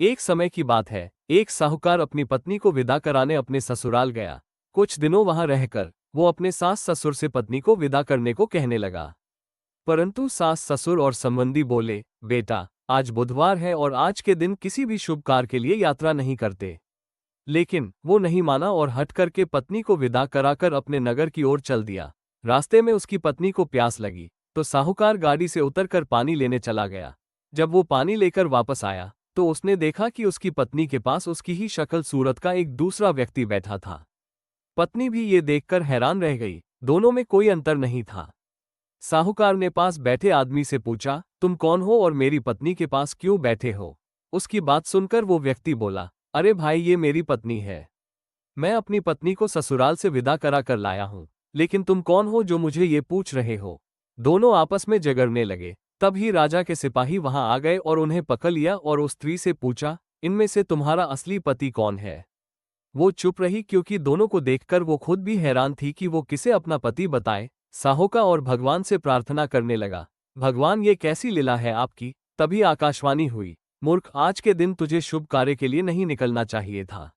एक समय की बात है, एक साहूकार अपनी पत्नी को विदा कराने अपने ससुराल गया। कुछ दिनों वहां रहकर वो अपने सास ससुर से पत्नी को विदा करने को कहने लगा। परंतु सास ससुर और संबंधी बोले, बेटा, आज बुधवार है और आज के दिन किसी भी शुभ कार्य के लिए यात्रा नहीं करते। लेकिन वो नहीं माना और हट करके पत्नी को विदा कराकर अपने नगर की ओर चल दिया। रास्ते में उसकी पत्नी को प्यास लगी, तो साहूकार गाड़ी से उतरकर पानी लेने चला गया। जब वो पानी लेकर वापस आया, तो उसने देखा कि उसकी पत्नी के पास उसकी ही शक्ल सूरत का एक दूसरा व्यक्ति बैठा था। पत्नी भी ये देखकर हैरान रह गई, दोनों में कोई अंतर नहीं था। साहूकार ने पास बैठे आदमी से पूछा, तुम कौन हो और मेरी पत्नी के पास क्यों बैठे हो? उसकी बात सुनकर वो व्यक्ति बोला, अरे भाई, ये मेरी पत्नी है। मैं अपनी पत्नी को ससुराल से विदा करा कर लाया हूं, लेकिन तुम कौन हो जो मुझे ये पूछ रहे हो? दोनों आपस में झगड़ने लगे। तब ही राजा के सिपाही वहां आ गए और उन्हें पकड़ लिया और उस स्त्री से पूछा, इनमें से तुम्हारा असली पति कौन है? वो चुप रही क्योंकि दोनों को देखकर वो खुद भी हैरान थी कि वो किसे अपना पति बताए। साहूकार और भगवान से प्रार्थना करने लगा, भगवान, ये कैसी लीला है आपकी? तभी आकाशवाणी हुई, मूर्ख, आज के दिन तुझे शुभ कार्य के लिए नहीं निकलना चाहिए था।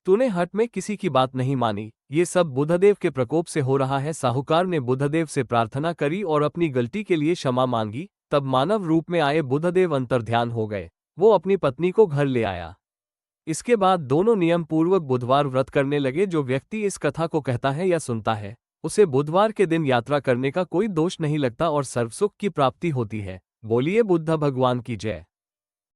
तूने हठ में किसी की बात नहीं मानी। ये सब बुधदेव के प्रकोप से हो रहा है। साहूकार ने बुधदेव से प्रार्थना करी और अपनी गलती के लिए क्षमा मांगी। तब मानव रूप में आए बुधदेव अंतर्ध्यान हो गए। वो अपनी पत्नी को घर ले आया। इसके बाद दोनों नियम पूर्वक बुधवार व्रत करने लगे। जो व्यक्ति इस कथा को कहता है या सुनता है, उसे बुधवार के दिन यात्रा करने का कोई दोष नहीं लगता और सर्वसुख की प्राप्ति होती है। बोलिए बुद्ध भगवान की जय।